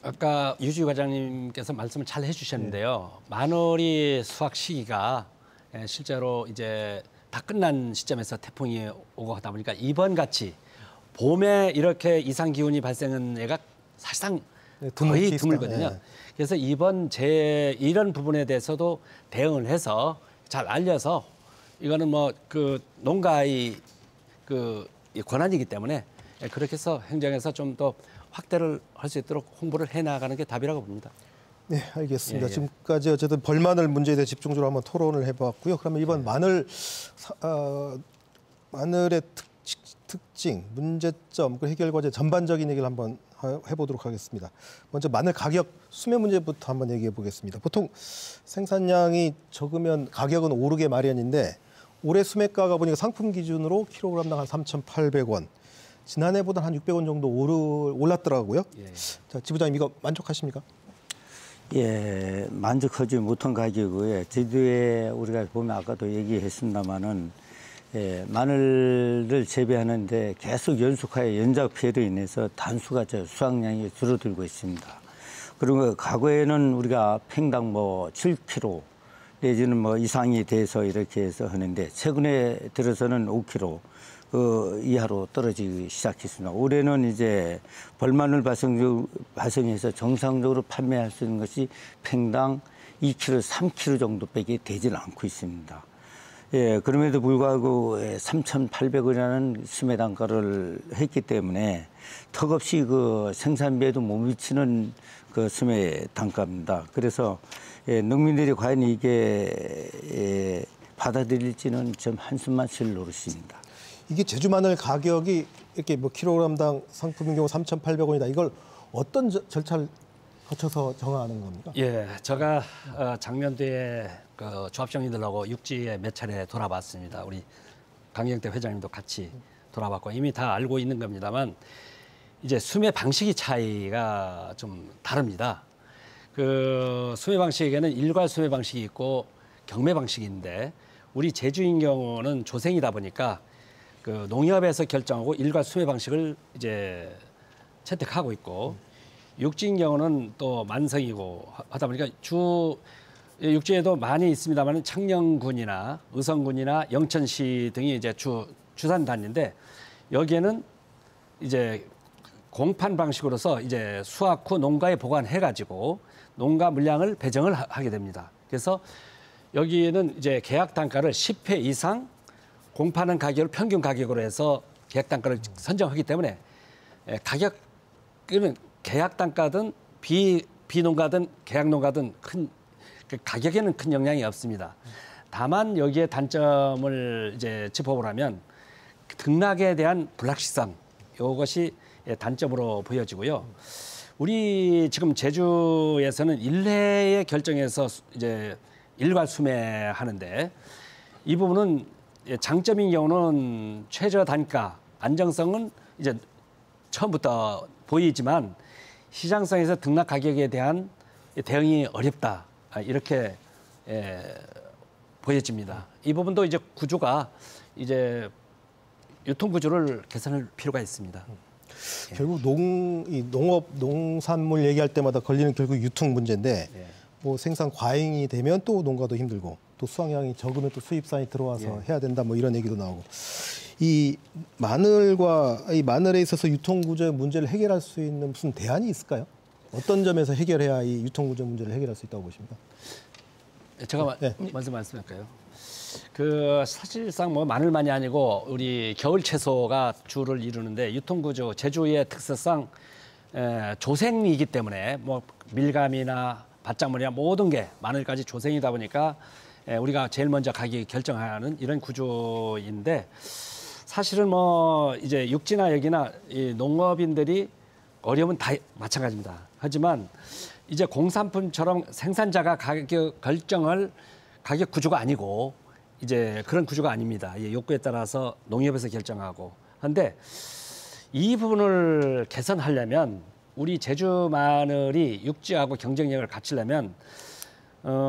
아까 유지 과장님께서 말씀을 잘 해주셨는데요. 마늘이 수확 시기가 실제로 이제 다 끝난 시점에서 태풍이 오고 하다 보니까 이번 같이 봄에 이렇게 이상 기온이 발생한 애가 사실상 거의 드물거든요. 그래서 이번 이런 부분에 대해서도 대응을 해서 잘 알려서 이거는 농가의 권한이기 때문에 그렇게 해서 행정에서 좀 더 확대를 할 수 있도록 홍보를 해 나가는 게 답이라고 봅니다. 네, 알겠습니다. 지금까지 어쨌든 벌마늘 문제에 대해 집중적으로 한번 토론을 해봤고요. 그러면 이번 마늘의 특징, 문제점, 그 해결 과제 전반적인 얘기를 한번 해보도록 하겠습니다. 먼저 마늘 가격 수매 문제부터 한번 얘기해 보겠습니다. 보통 생산량이 적으면 가격은 오르게 마련인데 올해 수매가가 보니까 상품 기준으로 킬로그램당 한 3,800원. 지난해보다 한 600원 정도 올랐더라고요. 자, 지부장님 이거 만족하십니까? 예, 만족하지 못한 가격이고요. 제주도에 우리가 보면 아까도 얘기했습니다마는 마늘을 재배하는데 계속 연속하여 연작 피해로 인해서 단수가 수확량이 줄어들고 있습니다. 그리고 과거에는 우리가 팽당 7kg 내지는 이상이 돼서 이렇게 해서 하는데 최근에 들어서는 5kg. 이하로 떨어지기 시작했습니다. 올해는 이제 벌마늘 발송해서 정상적으로 판매할 수 있는 것이 팽당 2kg, 3kg 정도밖에 되질 않고 있습니다. 예, 그럼에도 불구하고 3,800원이라는 수매 단가를 했기 때문에 턱없이 그 생산비에도 못 미치는 그 수매 단가입니다. 그래서 농민들이 과연 이게 받아들일지는 좀 한숨만 쉴 노릇입니다. 이게 제주 마늘 가격이 이렇게 뭐 킬로그램당 상품인 경우 3,800원이다. 이걸 어떤 절차를 거쳐서 정하는 겁니까? 예, 제가 작년 뒤에 그 조합장님들하고 육지에 몇 차례 돌아봤습니다. 우리 강경태 회장님도 같이 돌아봤고 이미 다 알고 있는 겁니다만 이제 수매 방식이 차이가 좀 다릅니다. 그 수매 방식에는 일괄 수매 방식이 있고 경매 방식인데 우리 제주인 경우는 조생이다 보니까 그 농협에서 결정하고 일괄 수매 방식을 이제 채택하고 있고 육지인 경우는 또 만성이고 하다 보니까 육지에도 많이 있습니다만 창녕군이나 의성군이나 영천시 등이 이제 주산단인데 여기에는 이제 공판 방식으로서 이제 수확 후 농가에 보관해가지고 농가 물량을 배정을 하게 됩니다. 그래서 여기에는 이제 계약 단가를 10회 이상 공파는 가격을 평균 가격으로 해서 계약 단가를 선정하기 때문에 가격은 계약 단가든 비농가든 계약 농가든 큰 그 가격에는 큰 영향이 없습니다. 다만 여기에 단점을 이제 짚어보라면 등락에 대한 불확실성 이것이 단점으로 보여지고요. 우리 지금 제주에서는 일회에 결정해서 이제 일괄 수매하는데 이 부분은 장점인 경우는 최저 단가, 안정성은 이제 처음부터 보이지만 시장성에서 등락 가격에 대한 대응이 어렵다 이렇게 보여집니다. 이 부분도 이제 구조가 이제 유통 구조를 개선할 필요가 있습니다. 결국 농산물 얘기할 때마다 걸리는 결국 유통 문제인데 뭐 생산 과잉이 되면 또 농가도 힘들고 또 수확량이 적으면 또 수입산이 들어와서 해야 된다 뭐 이런 얘기도 나오고 이 마늘에 있어서 유통 구조의 문제를 해결할 수 있는 무슨 대안이 있을까요? 어떤 점에서 해결해야 이 유통 구조 문제를 해결할 수 있다고 보십니까? 제가 먼저 말씀할까요? 그 사실상 뭐 마늘만이 아니고 우리 겨울 채소가 주를 이루는데 유통 구조 제주의 특성상 조생이기 때문에 뭐 밀감이나 밭작물이나 모든 게 마늘까지 조생이다 보니까 우리가 제일 먼저 가격이 결정하는 이런 구조인데 사실은 뭐 이제 육지나 여기나 이 농업인들이 어려움은 다 마찬가지입니다. 하지만 이제 공산품처럼 생산자가 가격 결정을 가격 구조가 아니고 이제 그런 구조가 아닙니다. 욕구에 따라서 농협에서 결정하고. 그런데 이 부분을 개선하려면 우리 제주 마늘이 육지하고 경쟁력을 갖추려면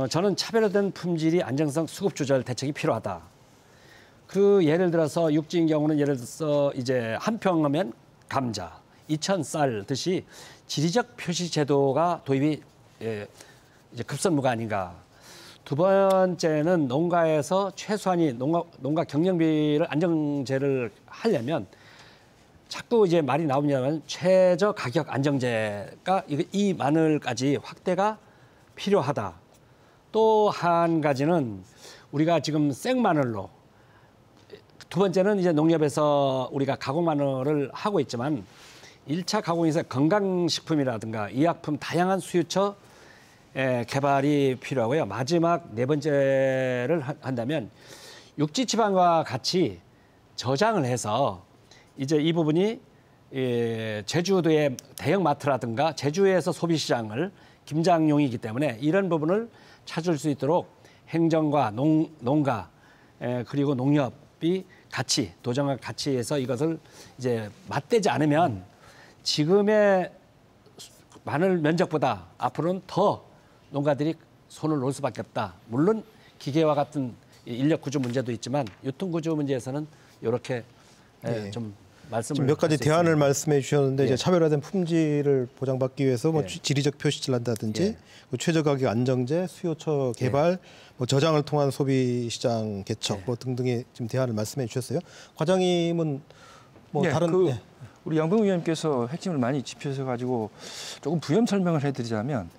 저는 차별화된 품질이 안정성 수급 조절 대책이 필요하다. 그 예를 들어서 육지인 경우는 예를 들어서 이제 한 평하면 감자, 2,000쌀 듯이 지리적 표시 제도가 도입이 이제 급선무가 아닌가. 두 번째는 농가에서 최소한이 농가 경영비를 안정제를 하려면 자꾸 이제 말이 나오냐면 최저 가격 안정제가 이 마늘까지 확대가 필요하다. 또 한 가지는 우리가 지금 생마늘로 두 번째는 이제 농협에서 우리가 가공 마늘을 하고 있지만 1차 가공에서 건강식품이라든가 의약품 다양한 수요처 개발이 필요하고요. 마지막 네 번째를 한다면 육지 지방과 같이 저장을 해서 이제 이 부분이 제주도의 대형 마트라든가 제주에서 소비 시장을 김장용이기 때문에 이런 부분을 찾을 수 있도록 행정과 농가 그리고 농협이 같이 도정과 같이 해서 이것을 이제 맞대지 않으면 지금의 마늘 면적보다 앞으로는 더 농가들이 손을 놓을 수밖에 없다. 물론 기계와 같은 인력 구조 문제도 있지만 유통 구조 문제에서는 이렇게 좀 말씀을 지금 몇 가지 할수 대안을 있습니다. 말씀해 주셨는데 예. 이제 차별화된 품질을 보장받기 위해서 뭐 예. 지리적 표시를 한다든지 예. 그 최저가격 안정제, 수요처 개발, 뭐 저장을 통한 소비 시장 개척 뭐 등등의 지금 대안을 말씀해 주셨어요. 과장님은 뭐 네, 다른 우리 양병우 의원님께서 핵심을 많이 짚으셔 가지고 조금 부연 설명을 해드리자면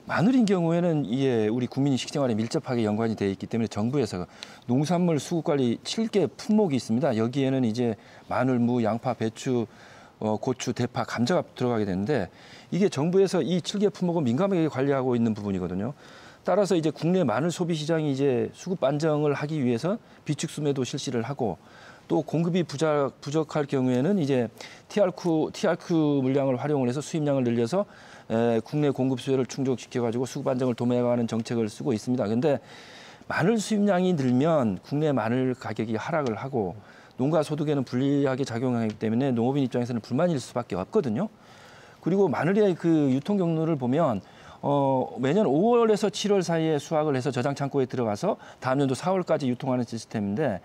마늘인 경우에는 이게 우리 국민이 식생활에 밀접하게 연관이 되어 있기 때문에 정부에서 농산물 수급 관리 7개 품목이 있습니다. 여기에는 이제 마늘, 무, 양파, 배추, 고추, 대파, 감자가 들어가게 되는데 이게 정부에서 이 7개 품목을 민감하게 관리하고 있는 부분이거든요. 따라서 이제 국내 마늘 소비 시장이 이제 수급 안정을 하기 위해서 비축 수매도 실시를 하고 또 공급이 부족할 경우에는 이제 TRQ 물량을 활용을 해서 수입량을 늘려서 국내 공급 수요를 충족시켜 가지고 수급 안정을 도모해가는 정책을 쓰고 있습니다. 그런데 마늘 수입량이 늘면 국내 마늘 가격이 하락을 하고 농가 소득에는 불리하게 작용하기 때문에 농업인 입장에서는 불만일 수밖에 없거든요. 그리고 마늘의 그 유통 경로를 보면 매년 5월에서 7월 사이에 수확을 해서 저장 창고에 들어가서 다음 연도 4월까지 유통하는 시스템인데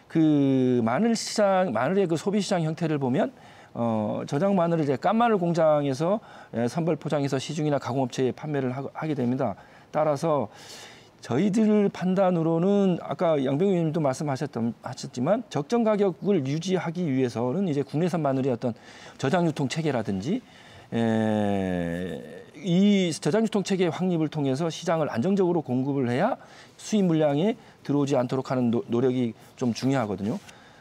그 마늘의 그 소비 시장 형태를 보면 저장 마늘을 이제 깐 마늘 공장에서 선별 포장해서 시중이나 가공업체에 판매를 하게 됩니다. 따라서 저희들 판단으로는 아까 양병우 의원님도 말씀하셨지만 적정 가격을 유지하기 위해서는 이제 국내산 마늘의 어떤 저장 유통 체계라든지 이 저장 유통 체계 확립을 통해서 시장을 안정적으로 공급을 해야 수입 물량이 들어오지 않도록 하는 노력이 좀 중요하거든요.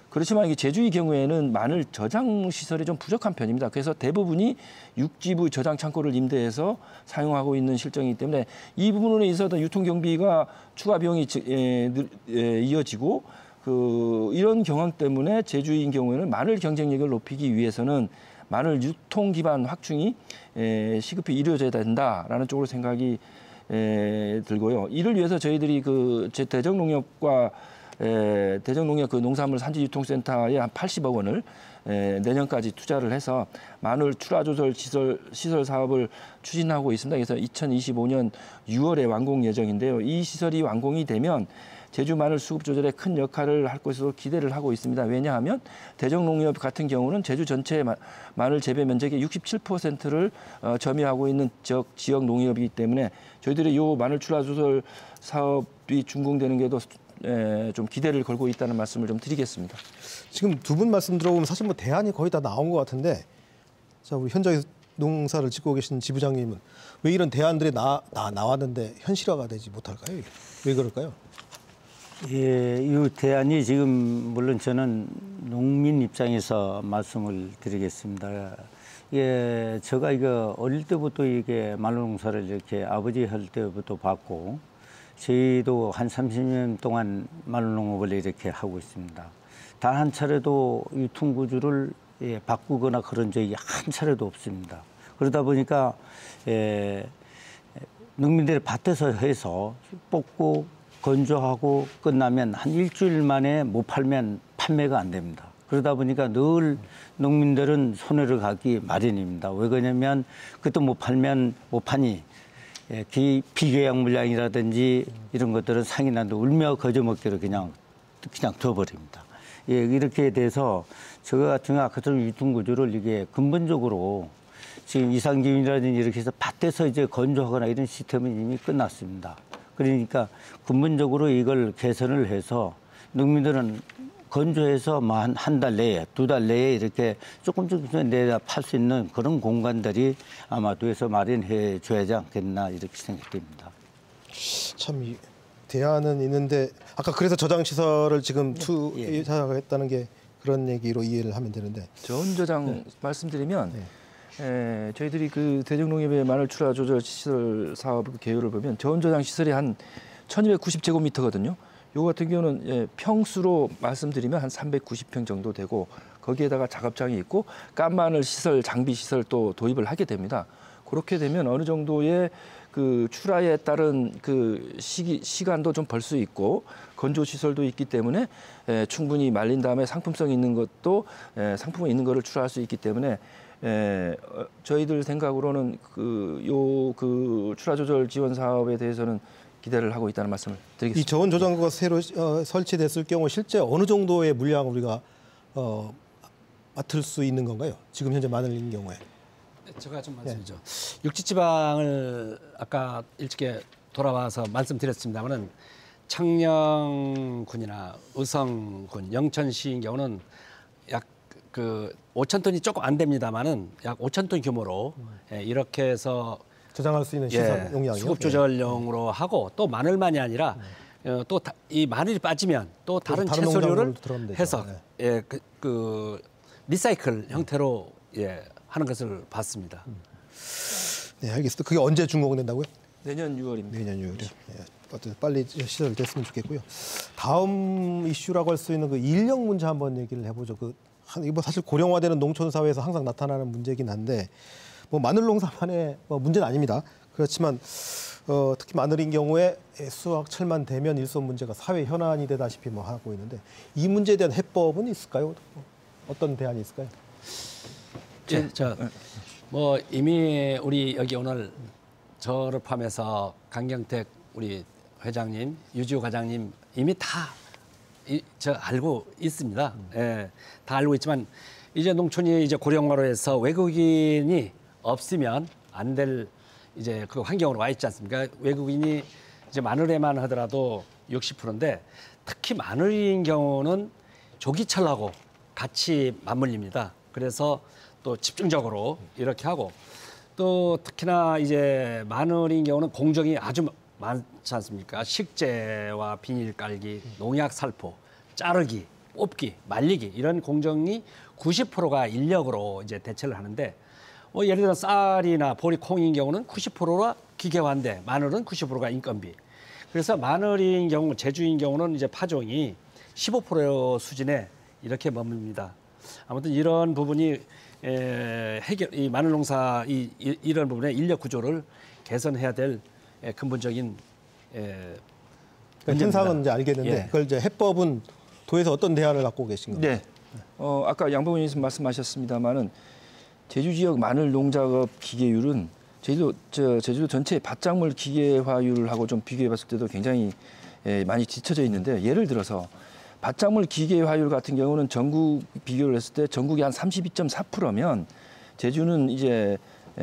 그렇지만 이게 제주의 경우에는 마늘 저장 시설이 좀 부족한 편입니다. 그래서 대부분이 육지부 저장 창고를 임대해서 사용하고 있는 실정이기 때문에 이 부분에 있어서 유통 경비가 추가 비용이 이어지고 이런 경황 때문에 제주인 경우에는 마늘 경쟁력을 높이기 위해서는 마늘 유통 기반 확충이 시급히 이루어져야 된다라는 쪽으로 생각이 들고요. 이를 위해서 저희들이 대정농협과 대정농협 그 농산물 산지유통센터에 한 80억 원을 내년까지 투자를 해서 마늘 출하조절 시설 사업을 추진하고 있습니다. 그래서 2025년 6월에 완공 예정인데요. 이 시설이 완공이 되면 제주 마늘 수급 조절에 큰 역할을 할 것으로 기대를 하고 있습니다. 왜냐하면 대정농협 같은 경우는 제주 전체 마늘 재배 면적의 67%를 점유하고 있는 지역 농협이기 때문에 저희들이 이 마늘 출하 조절 사업이 준공되는 게도 좀 기대를 걸고 있다는 말씀을 좀 드리겠습니다. 지금 두 분 말씀 들어보면 사실 뭐 대안이 거의 다 나온 것 같은데 자 우리 현장에서 농사를 짓고 계신 지부장님은 왜 이런 대안들이 나왔는데 현실화가 되지 못할까요? 왜 그럴까요? 예, 이 대안이 지금 물론 저는 농민 입장에서 말씀을 드리겠습니다. 예, 제가 이거 어릴 때부터 이게 마늘 농사를 이렇게 아버지 할 때부터 봤고, 저희도 한 30년 동안 마늘 농업을 이렇게 하고 있습니다. 단 한 차례도 유통 구조를 바꾸거나 그런 적이 한 차례도 없습니다. 그러다 보니까 농민들이 밭에서 해서 뽑고 건조하고 끝나면 한 일주일 만에 못 팔면 판매가 안 됩니다. 그러다 보니까 늘 농민들은 손해를 가기 마련입니다. 왜 그러냐면 그것도 못 팔면 못 파니 비계약 물량이라든지 이런 것들은 상인한테 울며 거저먹기로 그냥 둬버립니다. 예, 이렇게 돼서 저 같은 아까처럼 유통구조를 이게 근본적으로 지금 이상기온이라든지 이렇게 해서 밭에서 이제 건조하거나 이런 시스템은 이미 끝났습니다. 그러니까 근본적으로 이걸 개선을 해서 농민들은 건조해서 한 달 내에, 두 달 내에 이렇게 조금씩 내다 팔 수 있는 그런 공간들이 아마도에서 마련해 줘야지 않겠나 이렇게 생각됩니다. 참 대안은 있는데 아까 그래서 저장 시설을 지금 투자하겠다는 게 그런 얘기로 이해를 하면 되는데 저온저장 말씀드리면 저희들이 그 대정농협의 마늘 출하 조절 시설 사업 계획을 보면 저온저장 시설이 한 1290제곱미터거든요. 요거 같은 경우는 평수로 말씀드리면 한 390평 정도 되고 거기에다가 작업장이 있고 깐마늘 시설, 장비 시설 또 도입을 하게 됩니다. 그렇게 되면 어느 정도의 그 출하에 따른 그 시간도 좀 벌 수 있고 건조 시설도 있기 때문에 충분히 말린 다음에 상품성 있는 것도 상품이 있는 거를 출하할 수 있기 때문에 저희들 생각으로는 그 출하 조절 지원 사업에 대해서는 기대를 하고 있다는 말씀을 드리겠습니다. 이 저온 저장고가 새로 설치됐을 경우 실제 어느 정도의 물량을 우리가 맡을 수 있는 건가요? 지금 현재 마늘인 경우에. 제가 좀 말씀드리죠. 육지지방을 아까 일찍이 돌아와서 말씀드렸습니다만은 창녕군이나 의성군, 영천시인 경우는 약 5,000톤이 조금 안 됩니다만은 약 5,000톤 규모로 이렇게 해서 저장할 수 있는 시설 용량이요. 수급 조절용으로 하고 또 마늘만이 아니라 또 이 마늘이 빠지면 또 다른 채소류를 해서 리사이클 형태로 하는 것을 봤습니다. 네, 알겠습니다. 그게 언제 준공된다고요? 내년 6월입니다. 내년 6월이요. 어쨌든 빨리 시설됐으면 좋겠고요. 다음 이슈라고 할 수 있는 그 인력 문제 한번 얘기를 해보죠. 이거 사실 고령화되는 농촌 사회에서 항상 나타나는 문제긴 한데 뭐 마늘 농사만의 문제는 아닙니다. 그렇지만 특히 마늘인 경우에 수확철만 되면 일손 문제가 사회 현안이 되다시피 하고 있는데 이 문제에 대한 해법은 있을까요? 어떤 대안이 있을까요? 이미 우리 여기 오늘 저를 포함해서 강경택 우리 회장님, 유지호 과장님 이미 다 알고 있습니다. 다 알고 있지만 이제 농촌이 이제 고령화로 해서 외국인이 없으면 안 될 이제 그 환경으로 와 있지 않습니까? 외국인이 이제 마늘에만 하더라도 60%인데 특히 마늘인 경우는 조기철하고 같이 맞물립니다. 그래서 또 집중적으로 이렇게 하고 또 특히나 이제 마늘인 경우는 공정이 아주 많지 않습니까? 식재와 비닐 깔기, 농약 살포, 자르기, 뽑기, 말리기 이런 공정이 90%가 인력으로 이제 대체를 하는데 예를 들어 쌀이나 보리, 콩인 경우는 90%가 기계화인데 마늘은 90%가 인건비. 그래서 마늘인 경우, 제주인 경우는 이제 파종이 15% 수준에 이렇게 머뭅니다. 아무튼 이런 부분이 이 마늘 농사 이런 부분의 인력 구조를 개선해야 될 근본적인 현상은 이제 알겠는데 그걸 이제 해법은 도에서 어떤 대안을 갖고 계신가요? 네. 아까 양봉원님 말씀하셨습니다만은 제주 지역 마늘 농작업 기계율은 제주도 전체 밭작물 기계화율하고 좀 비교해봤을 때도 굉장히 많이 뒤처져 있는데 예를 들어서 밭작물 기계화율 같은 경우는 전국 비교를 했을 때 전국이 한 32.4%면 제주는 이제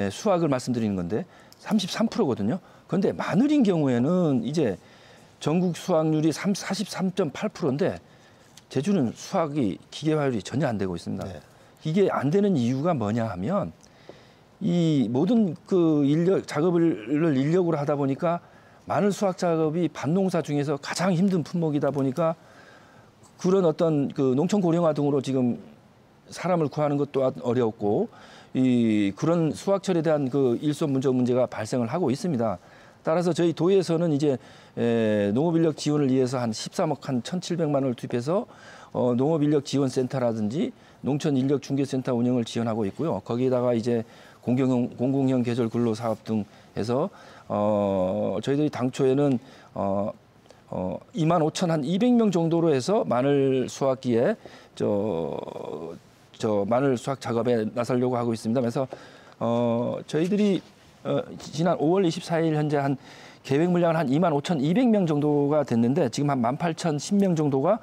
수확을 말씀드리는 건데 33%거든요. 그런데 마늘인 경우에는 이제 전국 수확률이 43.8%인데 제주는 수확이 기계화율이 전혀 안 되고 있습니다. 네. 이게 안 되는 이유가 뭐냐 하면 이 모든 그 작업을 인력으로 하다 보니까 마늘 수확 작업이 밭농사 중에서 가장 힘든 품목이다 보니까 그런 어떤 그 농촌 고령화 등으로 지금 사람을 구하는 것 또한 어렵고 그런 수확철에 대한 그 일손 문제가 발생을 하고 있습니다. 따라서 저희 도에서는 이제 농업인력 지원을 위해서 한 13억 한 1,700만 원을 투입해서 농업인력 지원센터라든지 농촌인력중개센터 운영을 지원하고 있고요. 거기에다가 이제 공공형 계절 근로 사업 등 해서 저희들이 당초에는 25,200명 정도로 해서 마늘 수확기에 마늘 수확 작업에 나서려고 하고 있습니다. 그래서 저희들이 지난 5월 24일 현재 한 계획 물량은 한 25,200명 정도가 됐는데 지금 한 18,010명 정도가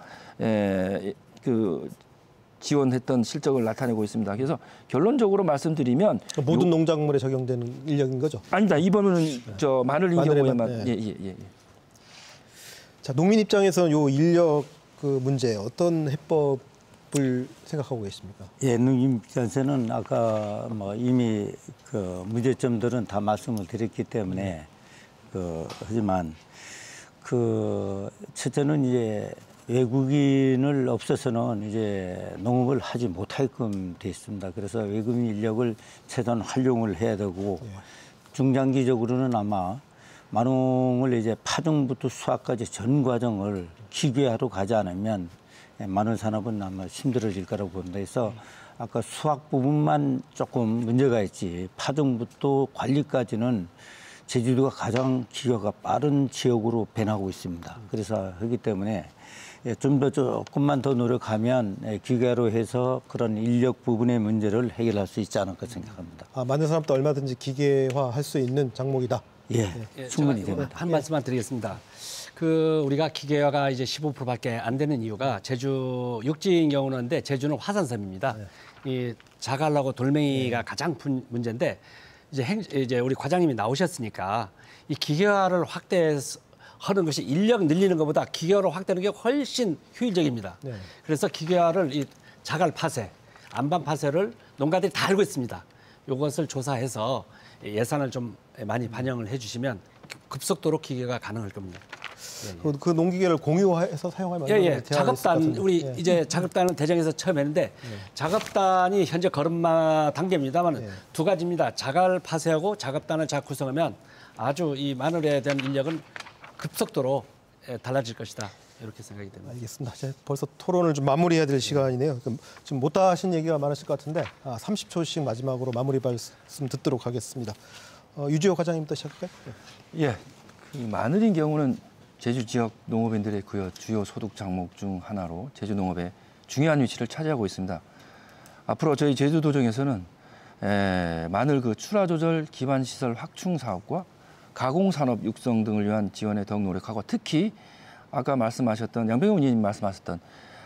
지원했던 실적을 나타내고 있습니다. 그래서 결론적으로 말씀드리면 모든 농작물에 적용되는 인력인 거죠? 아닙니다. 이번은 마늘인 경우에만 자, 농민 입장에서는 요 인력 그 문제 어떤 해법을 생각하고 계십니까? 예, 농민 입장에서는 아까 이미 그 문제점들은 다 말씀을 드렸기 때문에 하지만 첫째는 이제 외국인을 없어서는 이제 농업을 하지 못하게끔 돼 있습니다. 그래서 외국인 인력을 최대한 활용을 해야 되고 중장기적으로는 아마 마농을 이제 파종부터 수확까지 전 과정을 기계화로 가지 않으면 마늘 산업은 아마 힘들어질 거라고 봅니다. 그래서 아까 수확 부분만 조금 문제가 있지 파종부터 관리까지는 제주도가 가장 기여가 빠른 지역으로 변하고 있습니다. 그래서 그렇기 때문에 조금만 더 노력하면 기계화로 해서 그런 인력 부분의 문제를 해결할 수 있지 않을까 생각합니다. 마늘 산업도 얼마든지 기계화할 수 있는 작목이다. 예, 충분히 됩니다. 한 말씀만 드리겠습니다. 우리가 기계화가 이제 15%밖에 안 되는 이유가 제주 육지인 경우는데 제주는 화산섬입니다. 이 자갈하고 돌멩이가 가장 문제인데 이제 우리 과장님이 나오셨으니까 이 기계화를 하는 것이 인력 늘리는 것보다 기계화로 확대하는 게 훨씬 효율적입니다. 그래서 기계화를 이 자갈 파쇄, 안반 파쇄를 농가들이 다 알고 있습니다. 이것을 조사해서 예산을 좀 많이 반영을 해주시면 급속도로 기계가 가능할 겁니다. 그 농기계를 공유해서 사용할 만한 작업단 이제 작업단은 대전에서 처음 했는데 작업단이 현재 걸음마 단계입니다만 두 가지입니다. 자갈 파쇄하고 작업단을 잘 구성하면 아주 이 마늘에 대한 인력은 급속도로 달라질 것이다. 이렇게 생각이 됩니다. 알겠습니다. 이제 벌써 토론을 좀 마무리해야 될 시간이네요. 그럼 지금 못다 하신 얘기가 많으실 것 같은데 30초씩 마지막으로 마무리 말씀 듣도록 하겠습니다. 유지호 과장님부터 시작할까요? 예, 그 마늘인 경우는 제주 지역 농업인들의 그 주요 소득 작목 중 하나로 제주 농업에 중요한 위치를 차지하고 있습니다. 앞으로 저희 제주도정에서는 마늘 그 출하 조절 기반 시설 확충 사업과 가공산업 육성 등을 위한 지원에 더욱 노력하고 특히 아까 말씀하셨던 양병호 의원님 말씀하셨던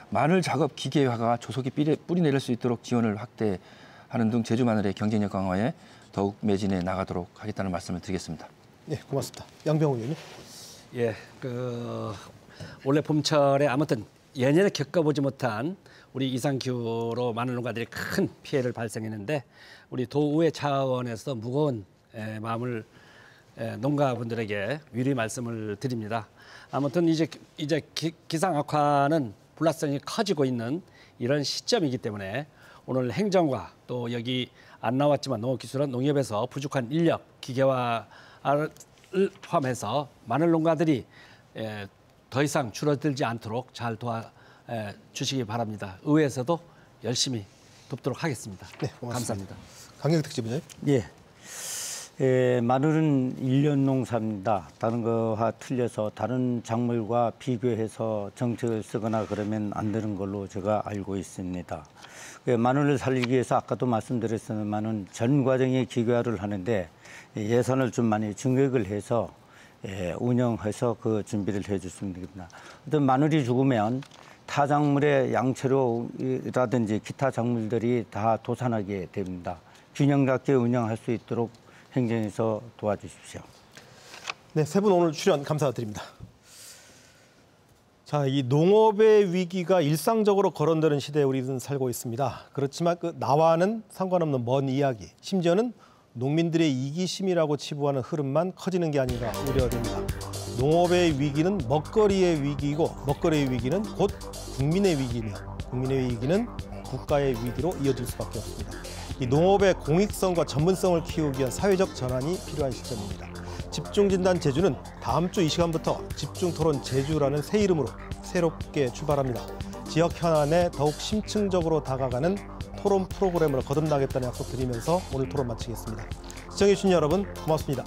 마늘 작업 기계화가 조속히 뿌리내릴 수 있도록 지원을 확대하는 등 제주 마늘의 경쟁력 강화에 더욱 매진해 나가도록 하겠다는 말씀을 드리겠습니다. 네, 고맙습니다. 양병호 의원님. 예, 원래 봄철에 아무튼 예년에 겪어보지 못한 우리 이상기후로 마늘 농가들이 큰 피해를 발생했는데 우리 도의회 차원에서 무거운 마음을 농가분들에게 위로의 말씀을 드립니다. 아무튼 이제 기상 악화는 불확실성이 커지고 있는 이런 시점이기 때문에 오늘 행정과 또 여기 안 나왔지만 농업기술원 농협에서 부족한 인력, 기계화를 포함해서 마늘 농가들이 더 이상 줄어들지 않도록 잘 도와주시기 바랍니다. 의회에서도 열심히 돕도록 하겠습니다. 네, 고맙습니다. 감사합니다. 강경 특집은요? 예, 마늘은 1년 농사입니다. 다른 거와 틀려서 다른 작물과 비교해서 정책을 쓰거나 그러면 안 되는 걸로 제가 알고 있습니다. 마늘을 살리기 위해서 아까도 말씀드렸지만은 전 과정에 기계화를 하는데 예산을 좀 많이 증액을 해서 운영해서 그 준비를 해줬으면 되겠습니다. 어떤 마늘이 죽으면 타작물의 양채로라든지 기타 작물들이 다 도산하게 됩니다. 균형 잡게 운영할 수 있도록 행정에서 도와주십시오. 네, 세 분 오늘 출연 감사드립니다. 자, 이 농업의 위기가 일상적으로 거론되는 시대에 우리는 살고 있습니다. 그렇지만 나와는 상관없는 먼 이야기, 심지어는 농민들의 이기심이라고 치부하는 흐름만 커지는 게 아닌가 우려됩니다. 농업의 위기는 먹거리의 위기이고 먹거리의 위기는 곧 국민의 위기이며 국민의 위기는 국가의 위기로 이어질 수밖에 없습니다. 이 농업의 공익성과 전문성을 키우기 위한 사회적 전환이 필요한 시점입니다. 집중진단 제주는 다음 주 이 시간부터 집중토론 제주라는 새 이름으로 새롭게 출발합니다. 지역 현안에 더욱 심층적으로 다가가는 토론 프로그램으로 거듭나겠다는 약속 드리면서 오늘 토론 마치겠습니다. 시청해주신 여러분 고맙습니다.